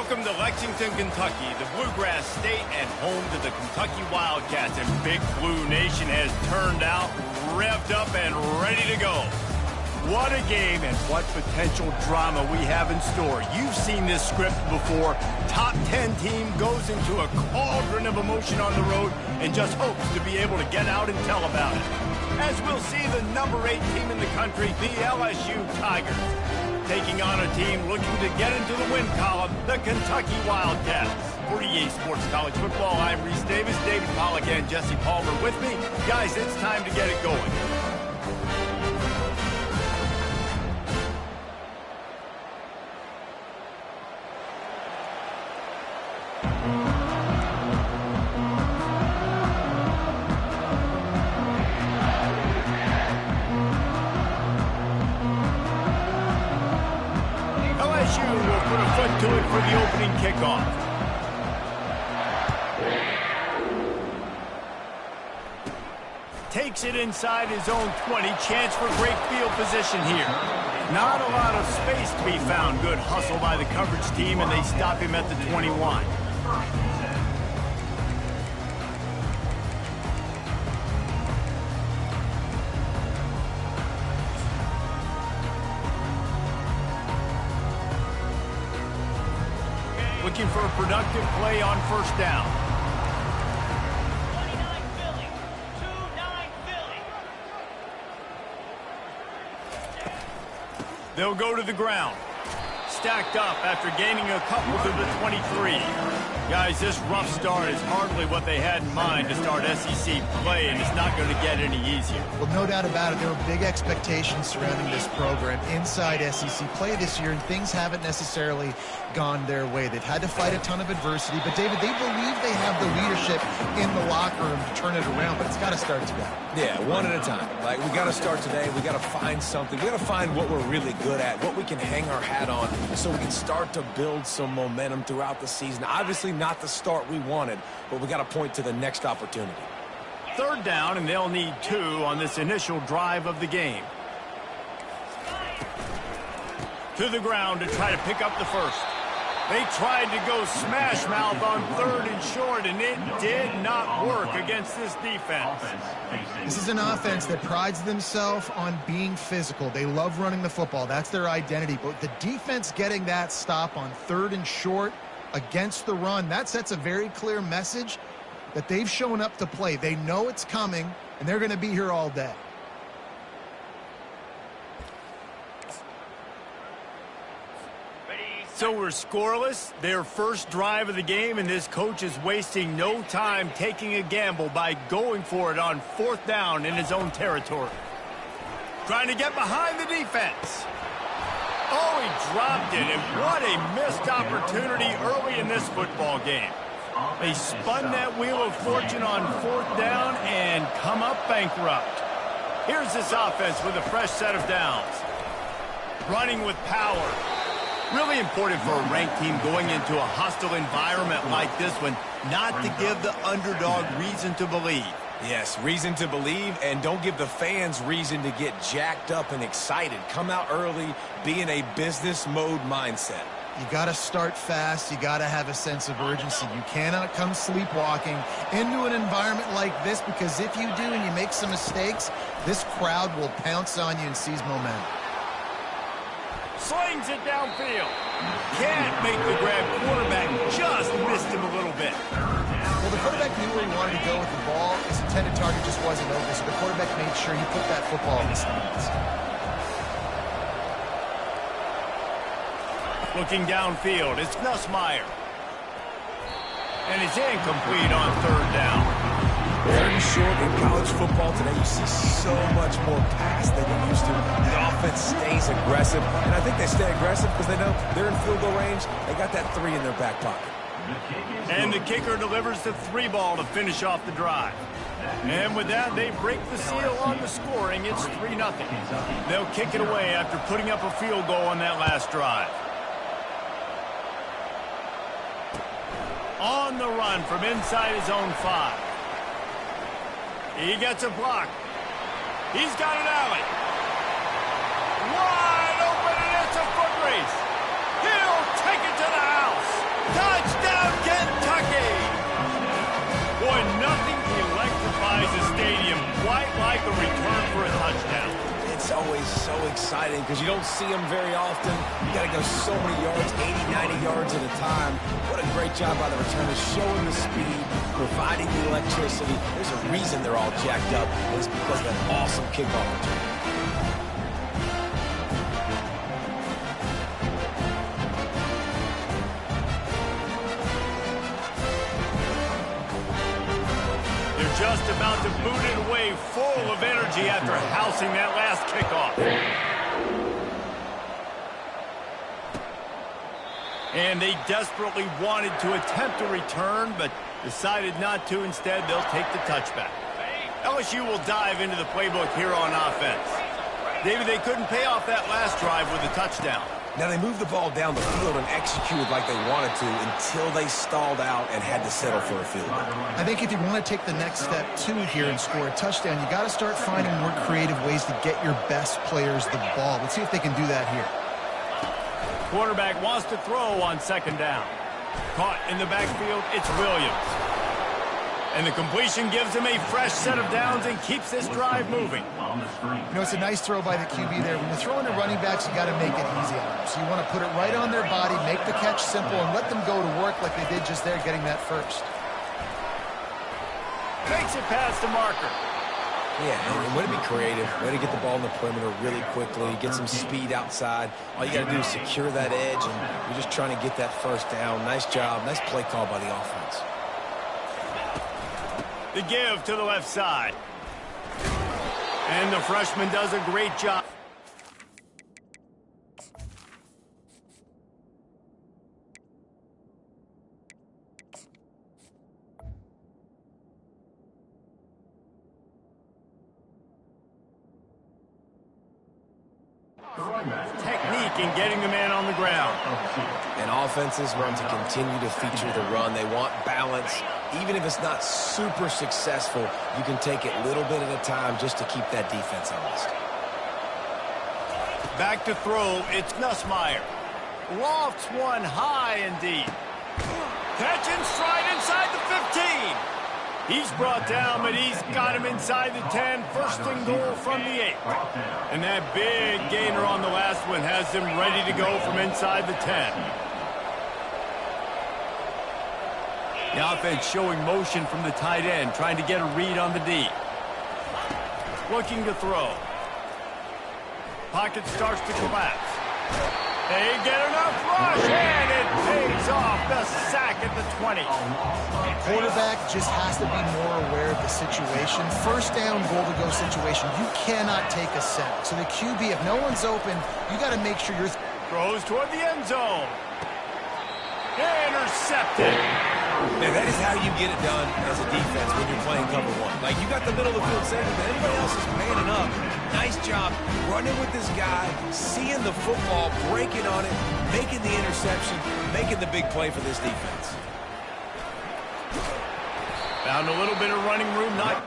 Welcome to Lexington, Kentucky, the Bluegrass State and home to the Kentucky Wildcats. And Big Blue Nation has turned out, revved up, and ready to go. What a game and what potential drama we have in store. You've seen this script before. Top 10 team goes into a cauldron of emotion on the road and just hopes to be able to get out and tell about it. As we'll see the number 8 team in the country, the LSU Tigers, taking on a team looking to get into the win column, the Kentucky Wildcats. For EA Sports College Football, I'm Reese Davis, David Pollack, and Jesse Palmer with me. Guys, it's time to get it going. To it for the opening kickoff. Takes it inside his own 20. Chance for great field position here. Not a lot of space to be found. Good hustle by the coverage team, and they stop him at the 21. Looking for a productive play on first down. 29 Philly. 2-9 Philly. They'll go to the ground. Stacked up after gaining a couple to the 23. Guys, this rough start is hardly what they had in mind to start SEC play, and it's not going to get any easier. Well, no doubt about it. There were big expectations surrounding this program inside SEC play this year, and things haven't necessarily gone their way. They've had to fight a ton of adversity, but, David, they believe they have the leadership in the locker room to turn it around, but it's got to start today. Yeah, one at a time. Like, we got to start today. We got to find something. We got to find what we're really good at, what we can hang our hat on, so we can start to build some momentum throughout the season. Obviously not the start we wanted, but we got to point to the next opportunity. Third down, and they'll need 2 on this initial drive of the game. To the ground to try to pick up the first. They tried to go smash mouth on 3rd and short, and it did not work against this defense. This is an offense that prides themselves on being physical. They love running the football. That's their identity. But the defense getting that stop on 3rd and short against the run, that sets a very clear message that they've shown up to play. They know it's coming, and they're going to be here all day. So we're scoreless, their first drive of the game, and this coach is wasting no time taking a gamble by going for it on 4th down in his own territory. Trying to get behind the defense. Oh, he dropped it, and what a missed opportunity early in this football game. They spun that wheel of fortune on 4th down and come up bankrupt. Here's this offense with a fresh set of downs. Running with power. Really important for a ranked team going into a hostile environment like this one, not to give the underdog reason to believe. Yes, reason to believe, and don't give the fans reason to get jacked up and excited. Come out early, be in a business mode mindset. You got to start fast. You got to have a sense of urgency. You cannot come sleepwalking into an environment like this, because if you do and you make some mistakes, this crowd will pounce on you and seize momentum. Slings it downfield. Can't make the grab. Quarterback just missed him a little bit. Well, the quarterback knew where he wanted to go with the ball. His intended target just wasn't open, so the quarterback made sure he put that football in the stands. Looking downfield, it's Nussmeier. And it's incomplete on 3rd down. 3rd and short in college football today, you see so much more pass than you used to. The offense stays aggressive, and I think they stay aggressive because they know they're in field goal range. They got that 3 in their back pocket. And the kicker delivers the 3 ball to finish off the drive. And with that, they break the seal on the scoring. It's 3-0. They'll kick it away after putting up a field goal on that last drive. On the run from inside his own 5. He gets a block. He's got an alley. Wide open, and it's a foot race. He'll take it to the house. always so exciting because you don't see them very often. You got to go so many yards, 80, 90 yards at a time. What a great job by the returners, showing the speed, providing the electricity. There's a reason they're all jacked up, and it's because of that awesome kickoff return. Just about to boot it away, full of energy after housing that last kickoff. And they desperately wanted to attempt a return, but decided not to. Instead, they'll take the touchback. LSU will dive into the playbook here on offense. David, they couldn't pay off that last drive with a touchdown. Now, they moved the ball down the field and executed like they wanted to until they stalled out and had to settle for a field goal. I think if you want to take the next step, too, here and score a touchdown, you got to start finding more creative ways to get your best players the ball. Let's see if they can do that here. Quarterback wants to throw on second down. Caught in the backfield, it's Williams. And the completion gives him a fresh set of downs and keeps this drive moving. You know, it's a nice throw by the QB there. When you're throwing to running backs, you got to make it easy on them. So you want to put it right on their body, make the catch simple, and let them go to work like they did just there, getting that first. Takes it past the marker. Yeah, and way to be creative, way to get the ball in the perimeter really quickly, get some speed outside. All you got to do is secure that edge, and you're just trying to get that first down. Nice job, nice play call by the offense. The give to the left side. And the freshman does a great job. Technique in getting the man on the ground. And offenses want to continue to feature the run. They want balance. Even if it's not super successful, you can take it a little bit at a time just to keep that defense honest. Back to throw, it's Nussmeier. Lofts one high and deep. Catch and stride inside the 15. He's brought down, but he's got him inside the 10. First and goal from the 8. And that big gainer on the last one has him ready to go from inside the 10. The offense showing motion from the tight end, trying to get a read on the D. Looking to throw. Pocket starts to collapse. They get enough rush, and it pays off. The sack at the 20. Quarterback just has to be more aware of the situation. First down, goal-to-go situation. You cannot take a sack. So the QB, if no one's open, you got to make sure you're... Throws toward the end zone. Intercepted. Now, that is how you get it done as a defense when you're playing cover one. Like, you got the middle of the field segment, but everybody else is manning up. Nice job running with this guy, seeing the football, breaking on it, making the interception, making the big play for this defense. Found a little bit of running room, not...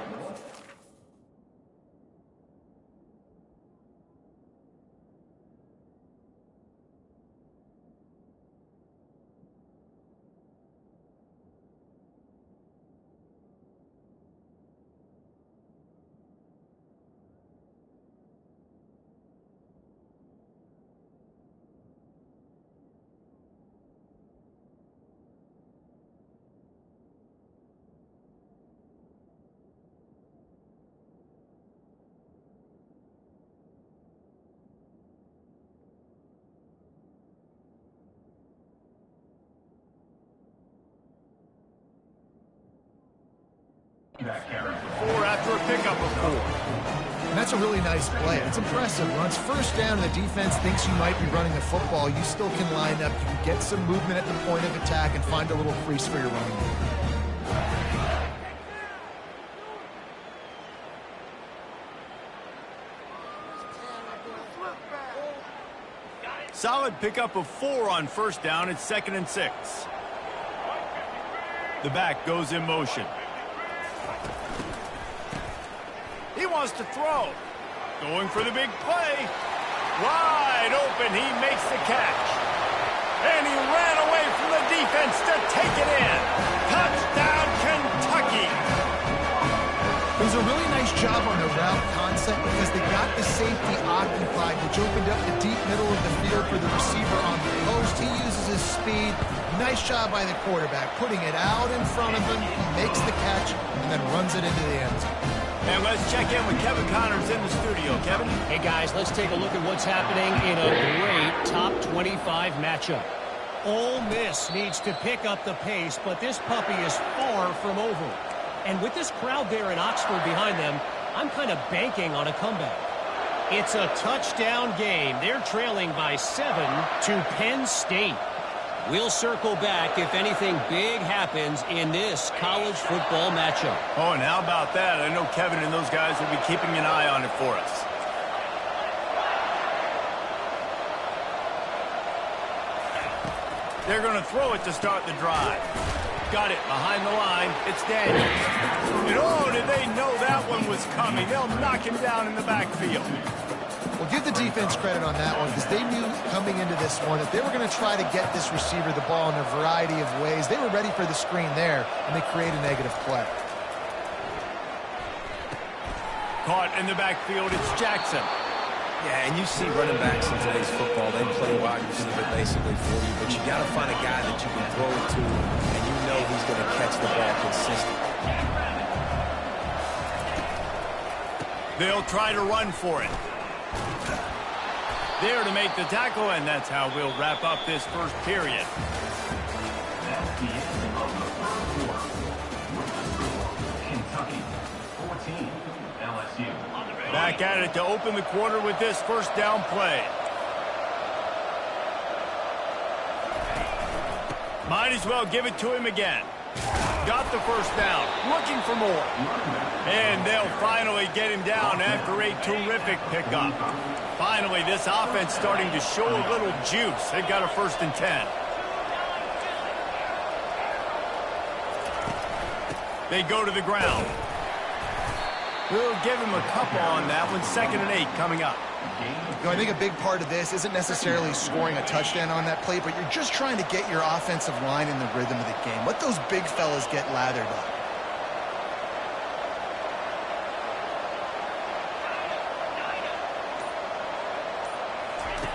Four after a pickup of 4. And that's a really nice play. It's impressive. Runs first down, and the defense thinks you might be running the football. You still can line up. You can get some movement at the point of attack and find a little crease for your running game. Solid pickup of 4 on first down. It's 2nd and 6. The back goes in motion. He wants to throw. Going for the big play. Wide open. He makes the catch. And he ran away from the defense to take it in. Touchdown, Kentucky. He's was a really nice job on the route concept because they got the safety occupied, which opened up the deep middle of the field for the receiver on the post. He uses his speed. Nice job by the quarterback, putting it out in front of him. He makes the catch and then runs it into the end zone. And let's check in with Kevin Connors in the studio. Kevin? Hey, guys, let's take a look at what's happening in a great top 25 matchup. Ole Miss needs to pick up the pace, but this puppy is far from over. And with this crowd there in Oxford behind them, I'm kind of banking on a comeback. It's a touchdown game. They're trailing by 7 to Penn State. We'll circle back if anything big happens in this college football matchup. Oh, and how about that? I know Kevin and those guys will be keeping an eye on it for us. They're going to throw it to start the drive. Got it behind the line. It's Daniels. And oh, did they know that one was coming? They'll knock him down in the backfield. Well, give the defense credit on that one because they knew coming into this one that they were going to try to get this receiver the ball in a variety of ways. They were ready for the screen there, and they create a negative play. Caught in the backfield, it's Jackson. Yeah, and you see running backs in today's football, they play wide receiver basically for you, but you got to find a guy that you can throw it to, and you know he's going to catch the ball consistently. They'll try to run for it. There to make the tackle, and that's how we'll wrap up this first period. That's the end of the first quarter. Kentucky 14, LSU. Back at it to open the quarter with this first down play. Might as well give it to him again. Got the first down. Looking for more. And they'll finally get him down after a terrific pickup. Finally, this offense starting to show a little juice. They've got a 1st and 10. They go to the ground. We'll give him a couple on that one. 2nd and 8 coming up. You know, I think a big part of this isn't necessarily scoring a touchdown on that play, but you're just trying to get your offensive line in the rhythm of the game. Let those big fellas get lathered up.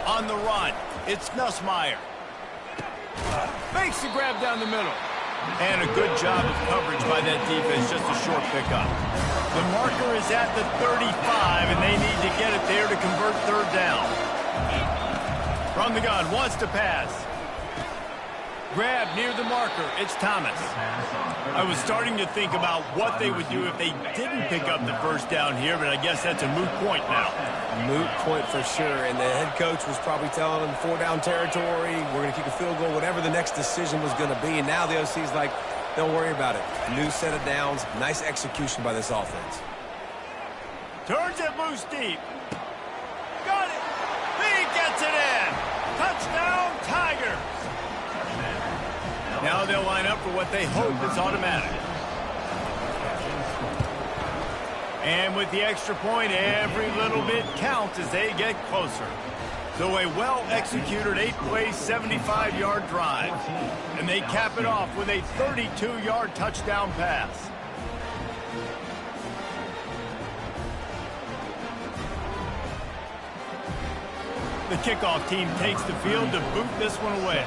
On the run, it's Nussmeier. Makes the grab down the middle. And a good job of coverage by that defense, just a short pickup. The marker is at the 35, and they need to get it there to convert 3rd down. From the gun, wants to pass. Grab near the marker, it's Thomas. I was starting to think about what they would do if they didn't pick up the 1st down here, but I guess that's a moot point now. Moot point for sure, and the head coach was probably telling them 4-down territory, we're going to kick a field goal, whatever the next decision was going to be, and now the OC's like, don't worry about it. New set of downs, nice execution by this offense. Turns it loose deep. Got it! He gets it in! Touchdown, Tigers! Now they'll line up for what they hope is automatic. And with the extra point, every little bit counts as they get closer. So a well-executed 8-play, 75-yard drive. And they cap it off with a 32-yard touchdown pass. The kickoff team takes the field to boot this one away.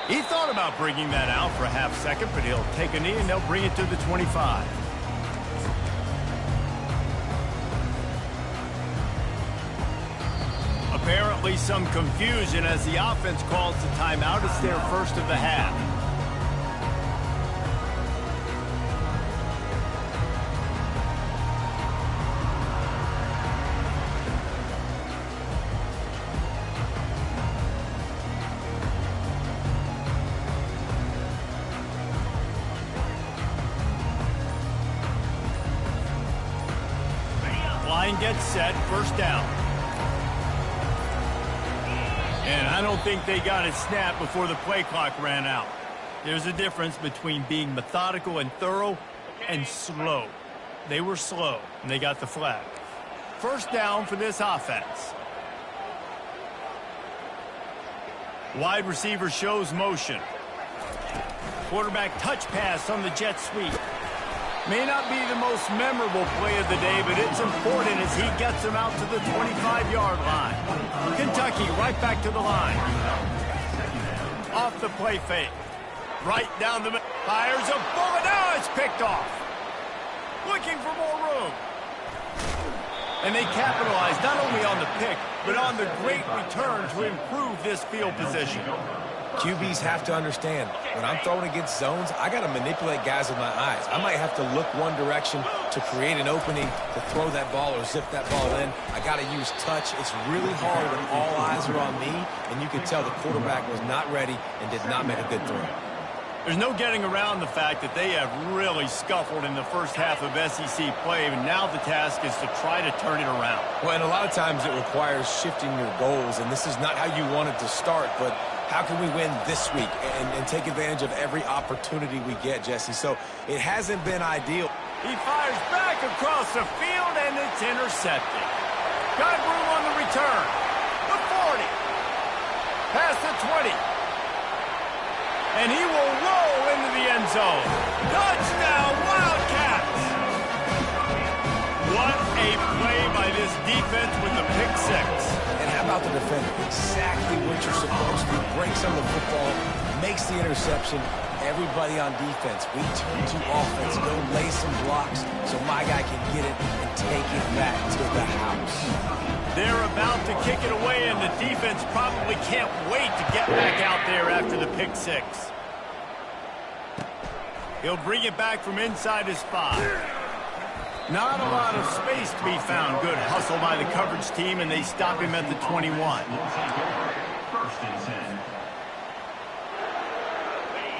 He thought about bringing that out for a half second, but he'll take a knee and they'll bring it to the 25. Apparently some confusion as the offense calls the timeout. It's their first of the half. Line gets set, 1st down. And I don't think they got it snapped before the play clock ran out. There's a difference between being methodical and thorough and slow. They were slow, and they got the flag. 1st down for this offense. Wide receiver shows motion. Quarterback touch pass on the jet sweep. May not be the most memorable play of the day, but it's important as he gets him out to the 25-yard line. Kentucky right back to the line. Off the play fake. Right down the middle. Fires a bullet. Now it's picked off. Looking for more room. And they capitalize not only on the pick, but on the great return to improve this field position. QBs have to understand, when I'm throwing against zones, I got to manipulate guys with my eyes. I might have to look one direction to create an opening to throw that ball or zip that ball in. I got to use touch. It's really hard when all eyes are on me, and you can tell the quarterback was not ready and did not make a good throw. There's no getting around the fact that they have really scuffled in the first half of SEC play, and now the task is to try to turn it around. Well, and a lot of times it requires shifting your goals, and this is not how you wanted to start, but how can we win this week and take advantage of every opportunity we get, Jesse? So it hasn't been ideal. He fires back across the field, and it's intercepted. Got room on the return. The 40. Past the 20. And he will roll into the end zone. Touchdown, Wildcats! What a play by this defense with the pick six. And how about the defender? Exactly what you're supposed to do. Breaks on the football, makes the interception. Everybody on defense, we turn to offense. Go lay some blocks so my guy can get it and take it back to the house. They're about to kick it away, and the defense probably can't wait to get back out there after the pick six. He'll bring it back from inside his 5. Not a lot of space to be found. Good hustle by the coverage team, and they stop him at the 21. First and 10.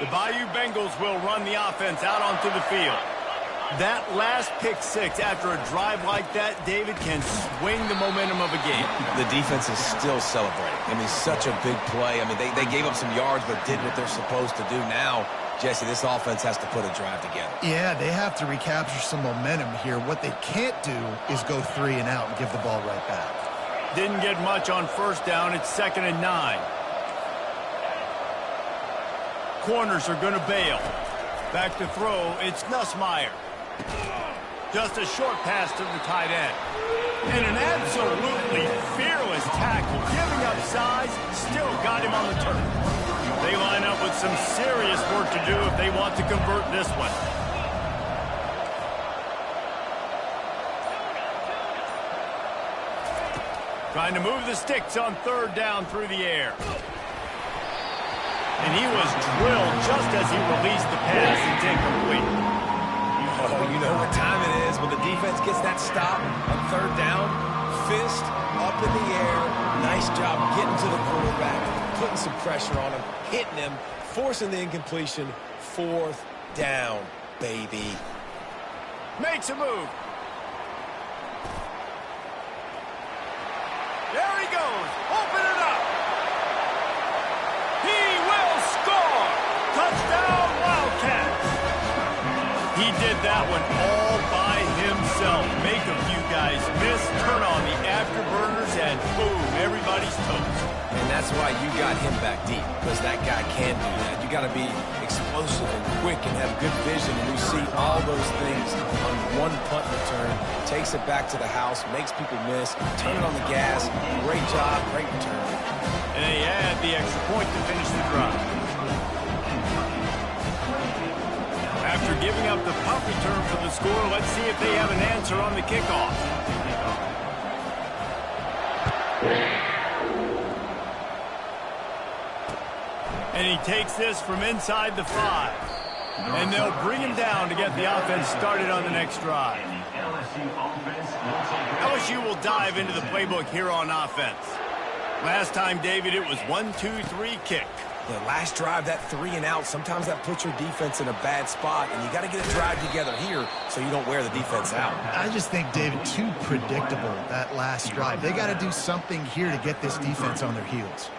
The Bayou Bengals will run the offense out onto the field. That last pick six after a drive like that, David, can swing the momentum of a game. The defense is still celebrating. I mean, such a big play. I mean, they gave up some yards but did what they're supposed to do. Now, Jesse, this offense has to put a drive together. Yeah, they have to recapture some momentum here. What they can't do is go 3 and out and give the ball right back. Didn't get much on first down. It's 2nd and 9. Corners are going to bail. Back to throw, it's Nussmeier. Just a short pass to the tight end. And an absolutely fearless tackle. Giving up size, still got him on the turf. They line up with some serious work to do if they want to convert this one. Trying to move the sticks on 3rd down through the air. And he was drilled just as he released the pass. It's incomplete. Oh, you know what time it is when the defense gets that stop on 3rd down. Fist up in the air. Nice job getting to the quarterback, putting some pressure on him, hitting him, forcing the incompletion. 4th down, baby. Makes a move. There he goes. Open it up. He will score. Touchdown, Wildcats. He did that one all by himself. Make a few guys miss, turn on the afterburners, and boom, everybody's toast. And that's why you got him back deep, because that guy can do that. You got to be explosive and quick and have good vision, and you see all those things on one punt return. Takes it back to the house, makes people miss, turn it on the gas. Great job, great return. And they add the extra point to finish the drive. After giving up the punt return for the score, let's see if they have an answer on the kickoff. And he takes this from inside the 5. And they'll bring him down to get the offense started on the next drive. LSU will dive into the playbook here on offense. Last time, David, it was 1-2-3 kick. The last drive, that 3 and out, sometimes that puts your defense in a bad spot, and you got to get a drive together here so you don't wear the defense out. I just think, David, too predictable, that last drive. They got to do something here to get this defense on their heels.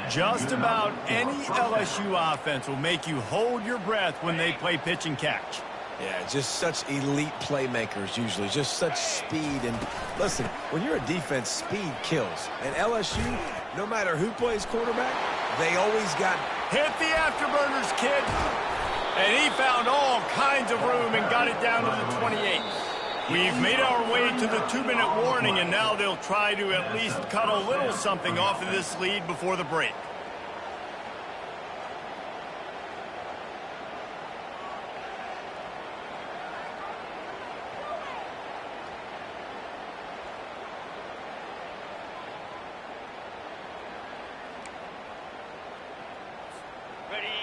Just about any LSU offense will make you hold your breath when they play pitch and catch. Yeah, just such elite playmakers usually, just such speed. And listen, when you're a defense, speed kills. And LSU, no matter who plays quarterback, They always got... Hit the afterburners, kid. And he found all kinds of room and got it down to the 28. We've made our way to the 2-minute warning, and now they'll try to at least cut a little something off of this lead before the break.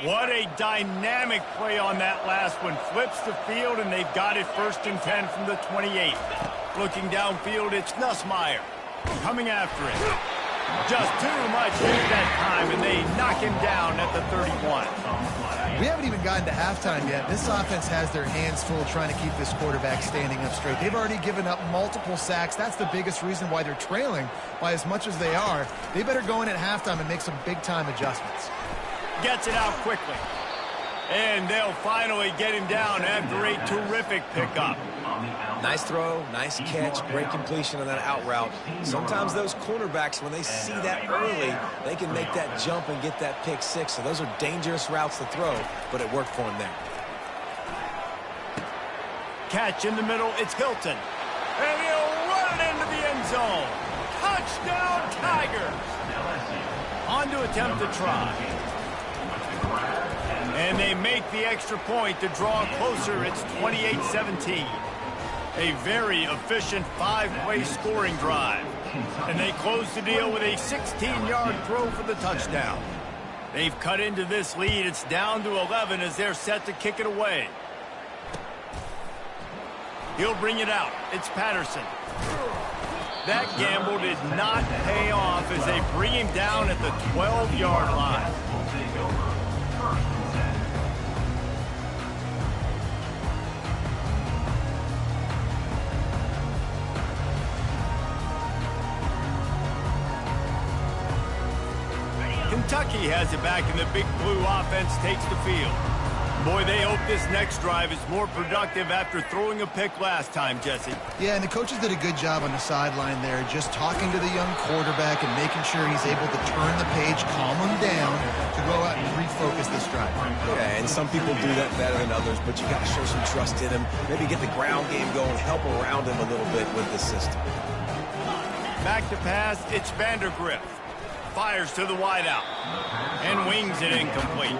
What a dynamic play on that last one. Flips the field, and they've got it 1st and 10 from the 28. Looking downfield, it's Nussmeier coming after it. Just too much heat that time, and they knock him down at the 31. We haven't even gotten to halftime yet. This offense has their hands full trying to keep this quarterback standing up straight. They've already given up multiple sacks. That's the biggest reason why they're trailing by as much as they are. They better go in at halftime and make some big-time adjustments. Gets it out quickly. And they'll finally get him down after a terrific pickup. Nice throw, nice catch, great completion on that out route. Sometimes those cornerbacks, when they see that early, they can make that jump and get that pick six. So those are dangerous routes to throw, but it worked for him there. Catch in the middle, it's Hilton. And he'll run it into the end zone. Touchdown, Tigers. On to attempt to try. And they make the extra point to draw closer. It's 28-17. A very efficient 5-play scoring drive. And they close the deal with a 16-yard throw for the touchdown. They've cut into this lead. It's down to 11 as they're set to kick it away. He'll bring it out. It's Patterson. That gamble did not pay off as they bring him down at the 12-yard line. Kentucky has it back, and the Big Blue offense takes the field. Boy, they hope this next drive is more productive after throwing a pick last time, Jesse. Yeah, and the coaches did a good job on the sideline there, just talking to the young quarterback and making sure he's able to turn the page, calm him down, to go out and refocus this drive. Yeah, and some people do that better than others, but you got to show some trust in him. Maybe get the ground game going, help around him a little bit with the system. Back to pass, it's Vandergrift. Fires to the wideout and wings it incomplete.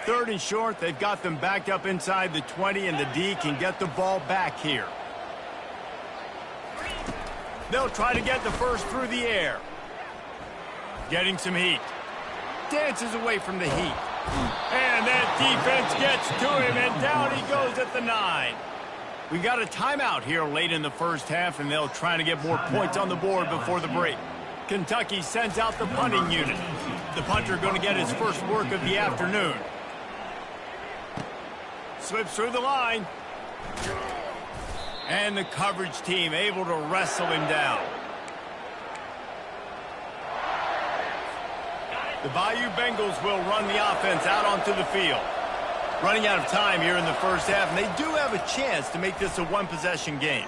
Third and short, they've got them backed up inside the 20, and the D can get the ball back here. They'll try to get the first through the air. Getting some heat. Dances away from the heat. And that defense gets to him, and down he goes at the 9. We got a timeout here late in the first half, and they'll try to get more points on the board before the break. Kentucky sends out the punting unit. The punter going to get his first work of the afternoon. Slips through the line. And the coverage team able to wrestle him down. The Bayou Bengals will run the offense out onto the field. Running out of time here in the first half, and they do have a chance to make this a one-possession game.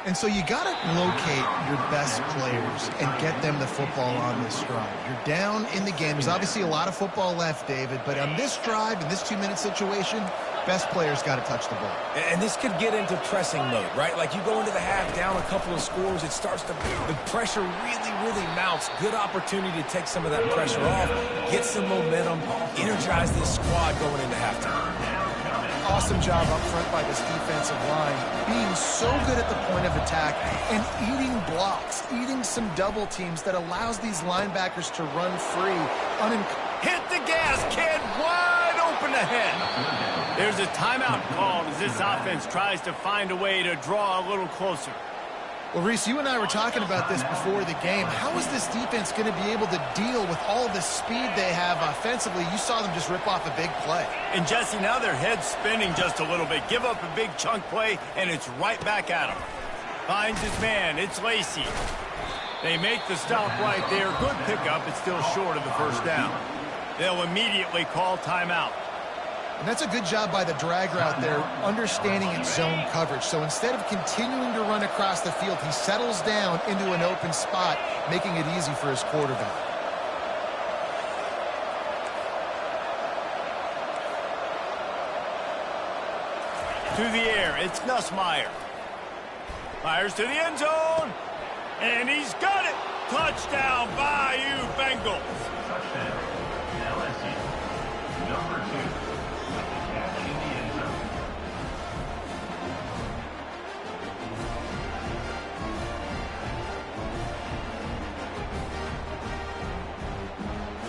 And so you got to locate your best players and get them the football on this drive. You're down in the game. There's obviously a lot of football left, David, but on this drive, in this 2-minute situation, best players got to touch the ball. And this could get into pressing mode, right? Like you go into the half down a couple of scores, it starts to, the pressure really mounts. Good opportunity to take some of that pressure off, get some momentum, energize this squad going into halftime. Awesome job up front by this defensive line, being so good at the point of attack and eating blocks, eating some double teams that allows these linebackers to run free. Hit the gas, kid, wide open ahead. There's a timeout called as this offense tries to find a way to draw a little closer. Well, Reese, you and I were talking about this before the game. How is this defense going to be able to deal with all the speed they have offensively? You saw them just rip off a big play. And, Jesse, now their head's spinning just a little bit. Give up a big chunk play, and it's right back at them. Finds his man. It's Lsu. They make the stop right there. Good pickup. It's still short of the first down. They'll immediately call timeout. And that's a good job by the drag route there, understanding its zone coverage. So instead of continuing to run across the field, he settles down into an open spot, making it easy for his quarterback. To the air, it's Nussmeier. Fires to the end zone, and he's got it. Touchdown, Bayou Bengals. Touchdown, LSU. Number 2 with the catch in the end zone.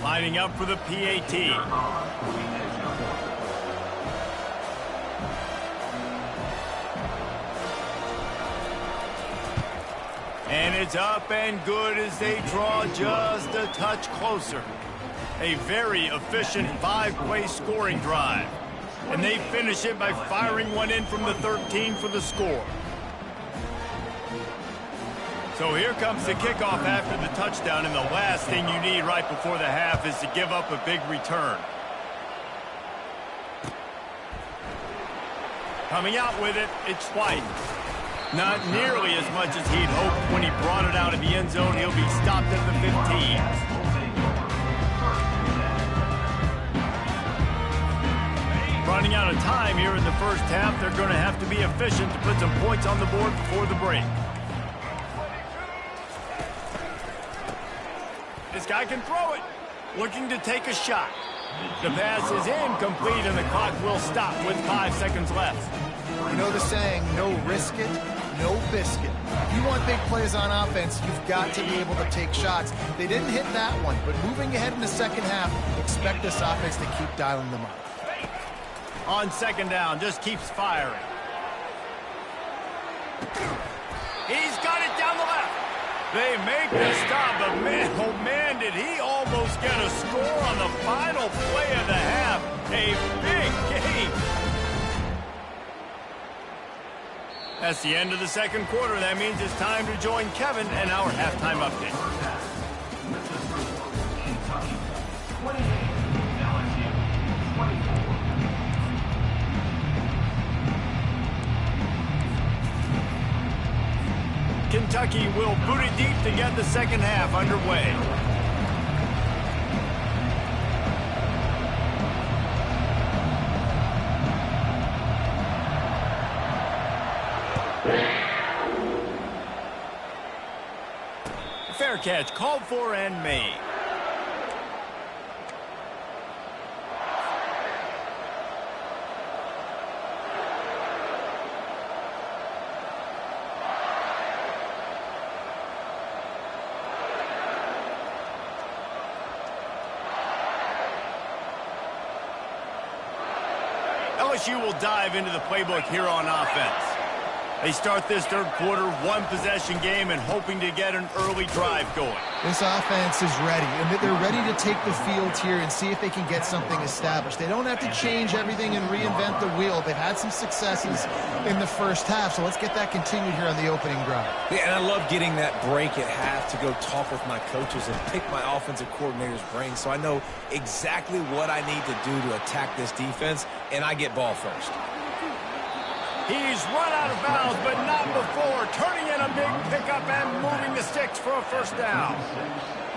Lining up for the PAT. And it's up and good as they draw just a touch closer. A very efficient 5-play scoring drive. And they finish it by firing one in from the 13 for the score. So here comes the kickoff after the touchdown, and the last thing you need right before the half is to give up a big return. Coming out with it, it's White. Not nearly as much as he'd hoped when he brought it out of the end zone. He'll be stopped at the 15. Running out of time here in the first half. They're going to have to be efficient to put some points on the board before the break. This guy can throw it. Looking to take a shot. The pass is incomplete, and the clock will stop with 5 seconds left. You know the saying, no risk it, no biscuit. If you want big plays on offense, you've got to be able to take shots. They didn't hit that one, but moving ahead in the second half, expect this offense to keep dialing them up. On second down, just keeps firing. He's got it down the left. They make the stop, but man, oh man, did he almost get a score on the final play of the half. A big game. That's the end of the second quarter. That means it's time to join Kevin and our halftime update. Lsu Kentucky 28, LSU 24. Kentucky will boot it deep to get the second half underway. Fair catch called for and made. LSU will dive into the playbook here on offense. They start this third quarter, one-possession game, and hoping to get an early drive going. This offense is ready, and they're ready to take the field here and see if they can get something established. They don't have to change everything and reinvent the wheel. They've had some successes in the first half, so let's get that continued here on the opening drive. Yeah, and I love getting that break at half to go talk with my coaches and pick my offensive coordinator's brain so I know exactly what I need to do to attack this defense, and I get ball first. He's run out of bounds, but not before. Turning in a big pickup and moving the sticks for a first down.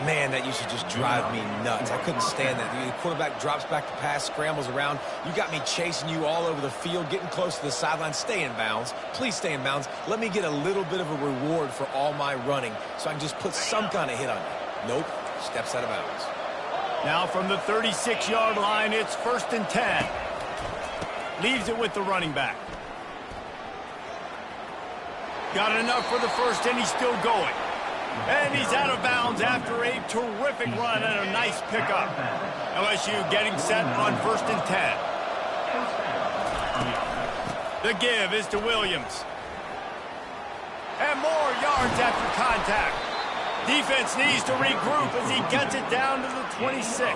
Man, that used to just drive me nuts. I couldn't stand that. The quarterback drops back to pass, scrambles around. You got me chasing you all over the field, getting close to the sideline. Stay in bounds. Please stay in bounds. Let me get a little bit of a reward for all my running so I can just put some kind of hit on you. Nope. Steps out of bounds. Now from the 36-yard line, it's 1st and 10. Leaves it with the running back. Got enough for the first, and he's still going. And he's out of bounds after a terrific run and a nice pickup. LSU getting set on 1st and 10. The give is to Williams. And more yards after contact. Defense needs to regroup as he gets it down to the 26.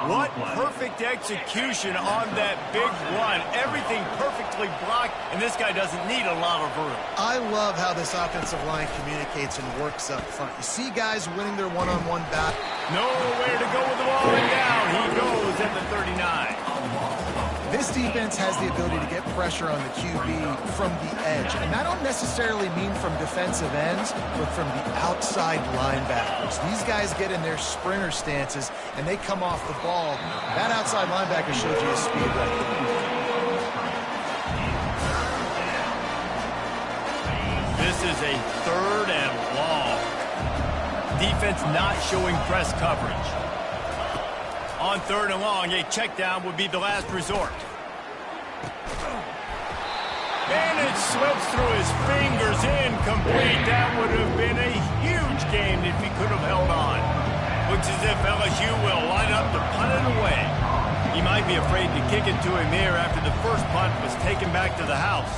What perfect execution on that big run. Everything perfectly blocked, and this guy doesn't need a lot of room. I love how this offensive line communicates and works up front. You see guys winning their one-on-one battle. Nowhere to go with the ball, and down he goes at the 39. This defense has the ability to get pressure on the QB from the edge. And that don't necessarily mean from defensive ends, but from the outside linebackers. These guys get in their sprinter stances, and they come off the ball. That outside linebacker showed you his speed right there. This is a 3rd and long. Defense not showing press coverage. On 3rd and long, a check down would be the last resort. And it slips through his fingers, incomplete. That would have been a huge game if he could have held on. Looks as if LSU will line up to punt it away. He might be afraid to kick it to him here after the first punt was taken back to the house.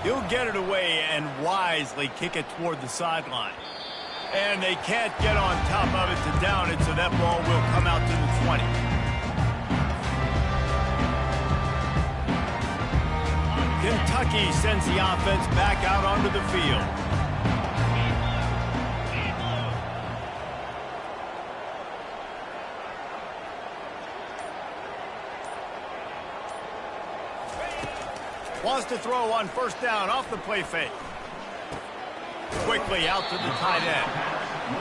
He'll get it away and wisely kick it toward the sideline. And they can't get on top of it to down it, so that ball will come out to the 20. Kentucky sends the offense back out onto the field. Wants to throw on 1st down off the play fake. Quickly out to the tight end.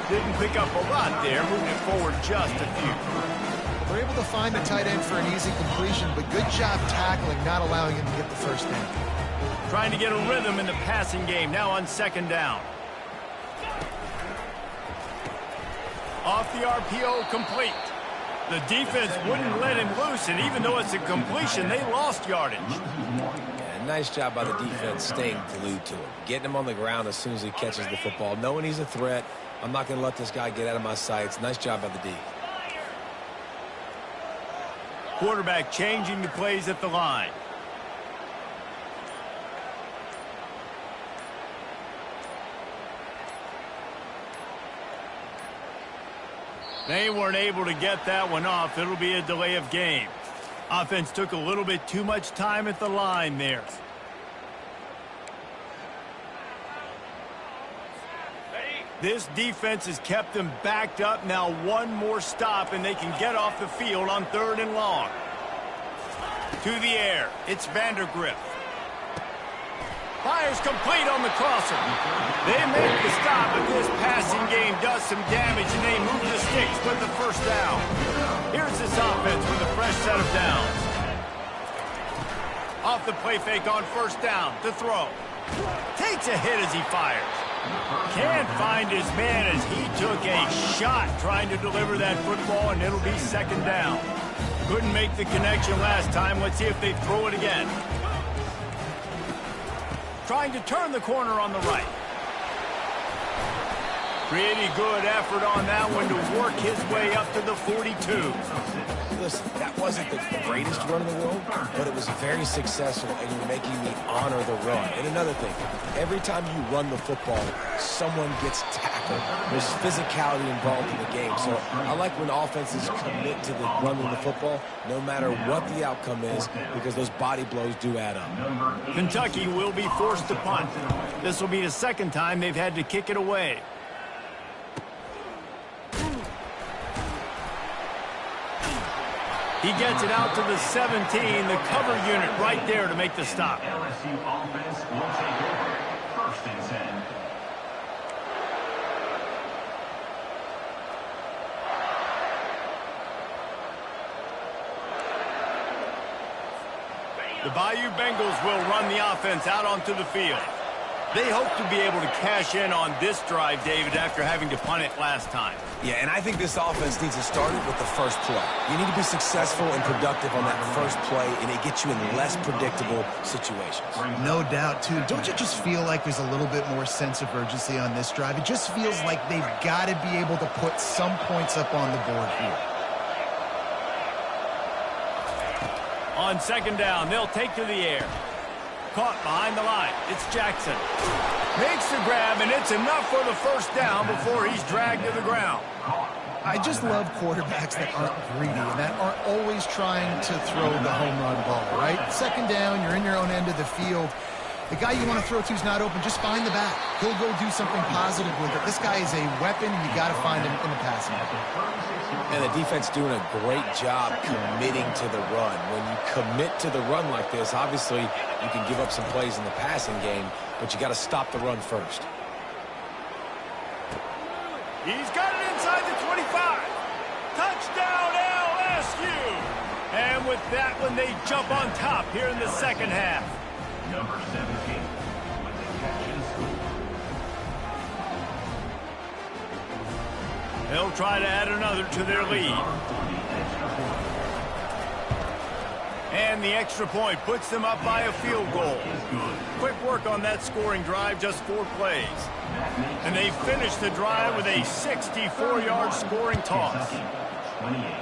Didn't pick up a lot there, moving it forward just a few. They're able to find the tight end for an easy completion, but good job tackling, not allowing him to get the 1st down. Trying to get a rhythm in the passing game, now on 2nd down. Off the RPO, complete. The defense wouldn't let him loose, and even though it's a completion, they lost yardage. Yeah, nice job by the defense staying glued to him. Getting him on the ground as soon as he catches the football. Knowing he's a threat, I'm not going to let this guy get out of my sights. Nice job by the D. Quarterback changing the plays at the line. They weren't able to get that one off. It'll be a delay of game. Offense took a little bit too much time at the line there. This defense has kept them backed up. Now one more stop, and they can get off the field on 3rd and long. To the air. It's Vandergrift. Fires complete on the crosser. They make the stop, but this passing game does some damage, and they move the sticks with the 1st down. Here's this offense with a fresh set of downs. Off the play fake on 1st down to throw. Takes a hit as he fires. Can't find his man as he took a shot trying to deliver that football, and it'll be 2nd down. Couldn't make the connection last time. Let's see if they throw it again. Trying to turn the corner on the right. Pretty good effort on that one to work his way up to the 42. Listen, that wasn't the greatest run in the world, but it was very successful, and you're making me honor the run. And another thing, every time you run the football, someone gets tackled. There's physicality involved in the game. So I like when offenses commit to the running the football, no matter what the outcome is, because those body blows do add up. Kentucky will be forced to punt. This will be the 2nd time they've had to kick it away. He gets it out to the 17, the cover unit right there to make the stop. LSU offense will take over 1st and 10. The Bayou Bengals will run the offense out onto the field. They hope to be able to cash in on this drive, David, after having to punt it last time. Yeah, and I think this offense needs to start it with the first play. You need to be successful and productive on that first play, and it gets you in less predictable situations. No doubt, too. Don't you just feel like there's a little bit more sense of urgency on this drive? It just feels like they've got to be able to put some points up on the board here. On 2nd down, they'll take to the air. Caught behind the line. It's Jackson. Makes the grab, and it's enough for the first down before he's dragged to the ground. I just love quarterbacks that aren't greedy and that aren't always trying to throw the home run ball, right? Second down, you're in your own end of the field. The guy you want to throw to is not open. Just find the back. He'll go do something positive with it. This guy is a weapon, and you got to find him in the passing game. And the defense doing a great job committing to the run. When you commit to the run like this, obviously you can give up some plays in the passing game, but you got to stop the run first. He's got it inside the 25. Touchdown, LSU! And with that one, they jump on top here in the second half. Number 17 with the catch and score. They'll try to add another to their lead. And the extra point puts them up by a field goal. Quick work on that scoring drive, just 4 plays. And they finish the drive with a 64-yard scoring toss. 28.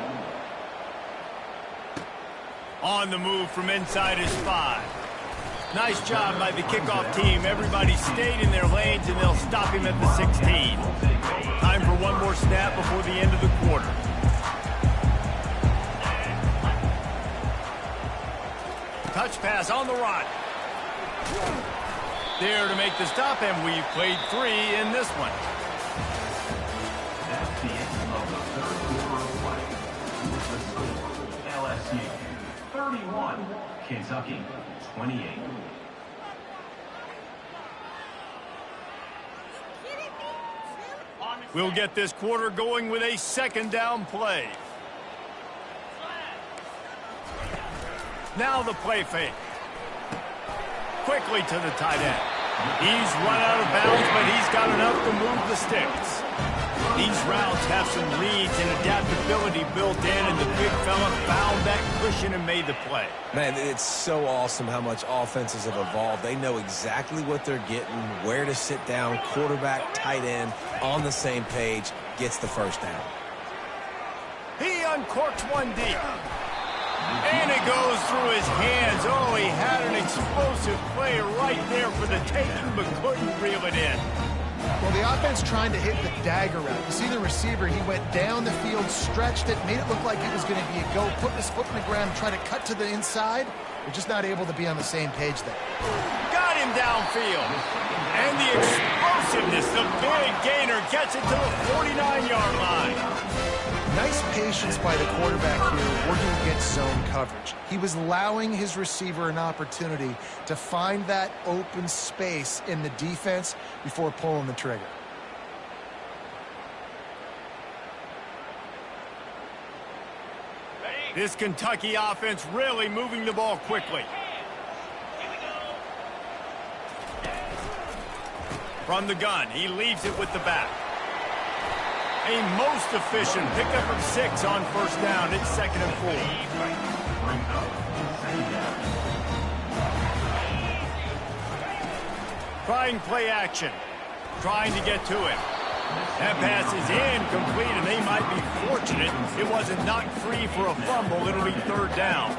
On the move from inside his 5. Nice job by the kickoff team. Everybody stayed in their lanes, and they'll stop him at the 16. Time for one more snap before the end of the quarter. Touch pass on the run. There to make the stop, and we've played 3 in this one. That's the end of the third quarter of play. With the score, LSU 31, Kentucky 28. We'll get this quarter going with a second down play. Now the play fake. Quickly to the tight end. He's run out of bounds, but he's got enough to move the sticks. These routes have some reads and adaptability built in, and the big fella found that cushion and made the play. Man, it's so awesome how much offenses have evolved. They know exactly what they're getting, where to sit down, quarterback, tight end, on the same page, gets the first down. He uncorks one deep. And it goes through his hands. Oh, he had an explosive play right there for the taking, but couldn't reel it in. Well, the offense trying to hit the dagger route. You see the receiver, he went down the field, stretched it, made it look like it was going to be a go, put his foot in the ground, try to cut to the inside. They're just not able to be on the same page there. Got him downfield. And the explosiveness, the big gainer gets it to the 49-yard line. Nice patience by the quarterback here working against zone coverage. He was allowing his receiver an opportunity to find that open space in the defense before pulling the trigger. This Kentucky offense really moving the ball quickly. From the gun, he leaves it with the back. A most efficient pickup of 6 on first down. It's 2nd and 4. Trying play action. Trying to get to him. That pass is incomplete, and they might be fortunate it wasn't knocked free for a fumble. It'll be 3rd down.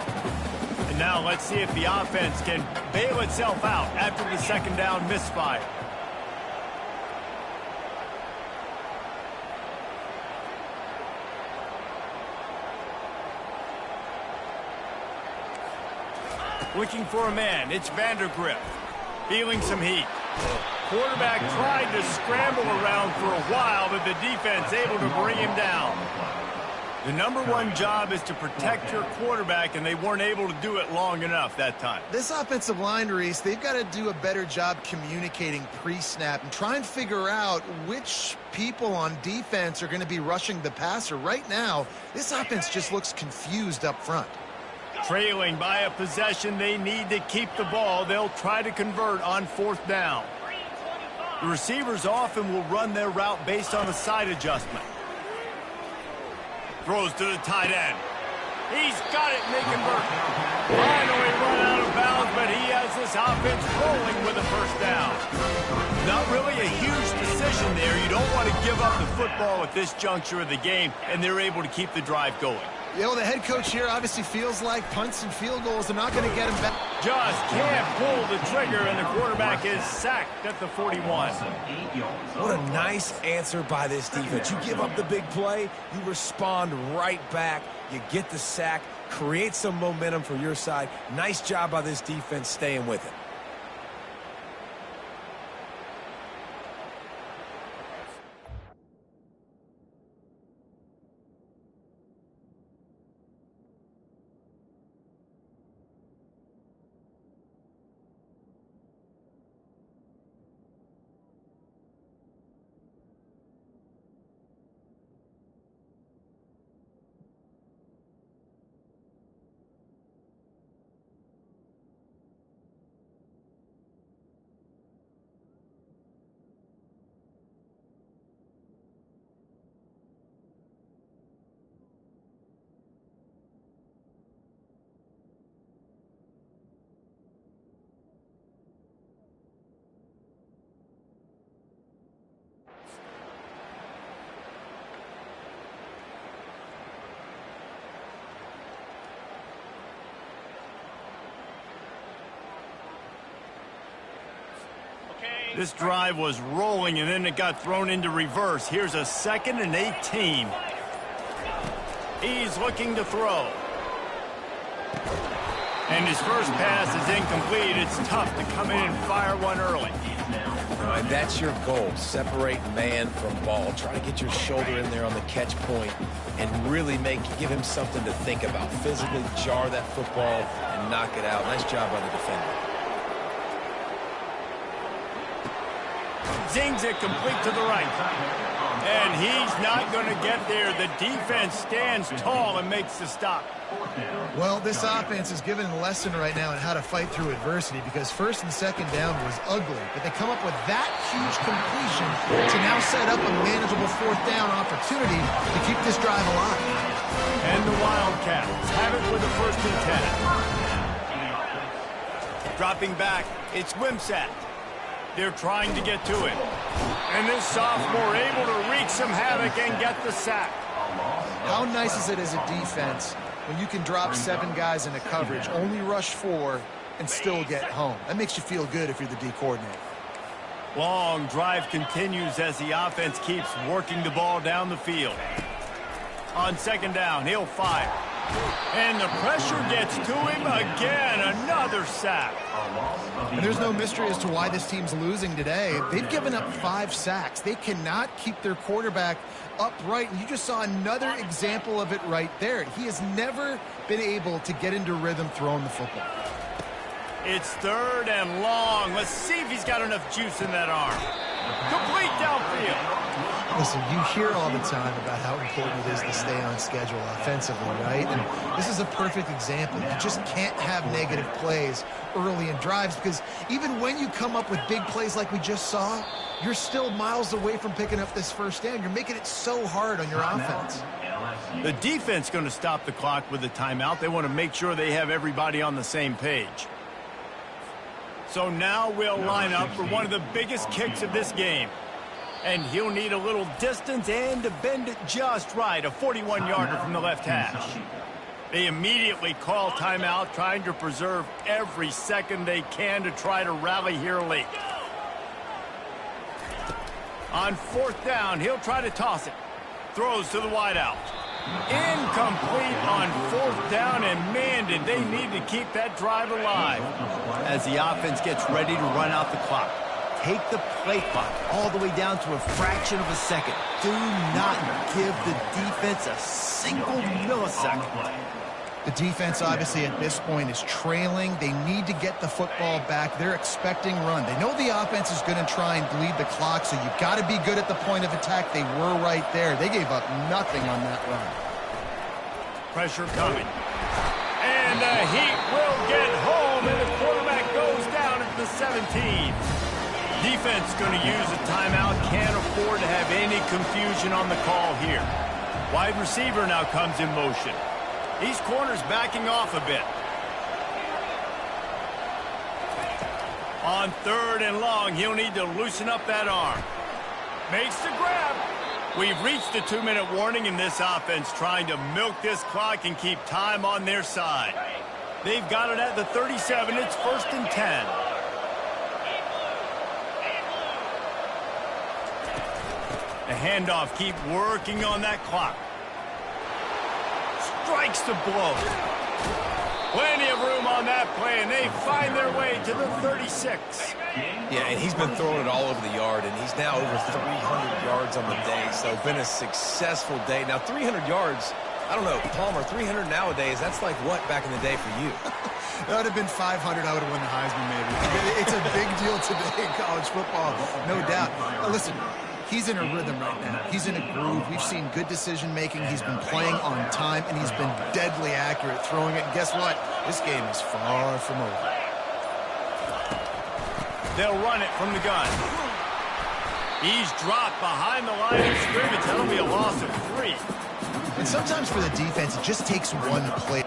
And now let's see if the offense can bail itself out after the 2nd down misfire. Looking for a man. It's Vandergrift. Feeling some heat. Quarterback tried to scramble around for a while, but the defense able to bring him down. The number 1 job is to protect your quarterback, and they weren't able to do it long enough that time. This offensive line, Reese, they've got to do a better job communicating pre-snap and try and figure out which people on defense are going to be rushing the passer. Right now, this offense just looks confused up front. Trailing by a possession, they need to keep the ball. They'll try to convert on 4th down. The receivers often will run their route based on a side adjustment. Throws to the tight end. He's got it, making Burton. Finally run out of bounds, but he has this offense rolling with a first down. Not really a huge decision there. You don't want to give up the football at this juncture of the game, and they're able to keep the drive going. You know, the head coach here obviously feels like punts and field goals are not going to get him back. Just can't pull the trigger, and the quarterback is sacked at the 41. What a nice answer by this defense. You give up the big play, you respond right back, you get the sack, create some momentum for your side. Nice job by this defense staying with it. This drive was rolling, and then it got thrown into reverse. Here's a 2nd and 18. He's looking to throw. And his first pass is incomplete. It's tough to come in and fire one early. All right, that's your goal. Separate man from ball. Try to get your shoulder in there on the catch point and really give him something to think about. Physically jar that football and knock it out. Nice job by the defender. Zings it complete to the right. And he's not going to get there. The defense stands tall and makes the stop. Well, this offense is given a lesson right now on how to fight through adversity, because 1st and 2nd down was ugly, but they come up with that huge completion to now set up a manageable 4th down opportunity to keep this drive alive. And the Wildcats have it with a 1st and 10. Dropping back, it's Wimsatt. They're trying to get to it. And this sophomore able to wreak some havoc and get the sack. How nice is it as a defense when you can drop 7 guys into coverage, only rush 4, and still get home? That makes you feel good if you're the D coordinator. Long drive continues as the offense keeps working the ball down the field. On 2nd down, he'll fire. And the pressure gets to him again. Another sack. And there's no mystery as to why this team's losing today. They've given up 5 sacks. They cannot keep their quarterback upright. And you just saw another example of it right there. He has never been able to get into rhythm throwing the football. It's 3rd and long. Let's see if he's got enough juice in that arm. Complete downfield. Listen, you hear all the time about how important it is to stay on schedule offensively, right? And this is a perfect example. You just can't have negative plays early in drives, because even when you come up with big plays like we just saw, you're still miles away from picking up this 1st down. You're making it so hard on your offense. The defense going to stop the clock with a timeout. They want to make sure they have everybody on the same page. So now we'll line up for one of the biggest kicks of this game. And he'll need a little distance and to bend it just right. A 41-yarder from the left hash. They immediately call timeout, trying to preserve every second they can to try to rally here late. On 4th down, he'll try to toss it. Throws to the wideout. Incomplete on 4th down, and man, did they need to keep that drive alive. As the offense gets ready to run out the clock. Take the play clock all the way down to a fraction of a second. Do not give the defense a single millisecond. The defense, obviously, at this point is trailing. They need to get the football back. They're expecting run. They know the offense is going to try and bleed the clock, so you've got to be good at the point of attack. They were right there. They gave up nothing on that run. Pressure coming. And the Heat will get home, and the quarterback goes down at the 17. Defense going to use a timeout. Can't afford to have any confusion on the call here. Wide receiver now comes in motion. These corners backing off a bit. On 3rd and long, he'll need to loosen up that arm. Makes the grab. We've reached the 2-minute warning in this offense, trying to milk this clock and keep time on their side. They've got it at the 37. It's 1st and 10. The handoff, keep working on that clock. Strikes the blow. Plenty of room on that play, and they find their way to the 36. Yeah, and he's been throwing it all over the yard, and he's now over 300 yards on the day, so been a successful day. Now, 300 yards, I don't know, Palmer, 300 nowadays, that's like what back in the day for you? That would have been 500. I would have won the Heisman, maybe. It's a big deal today in college football, no doubt. Now, listen, he's in a rhythm right now. He's in a groove. We've seen good decision-making. He's been playing on time, and he's been deadly accurate throwing it. And guess what? This game is far from over. They'll run it from the gun. He's dropped behind the line of scrimmage. That'll be a loss of 3. And sometimes for the defense, it just takes one play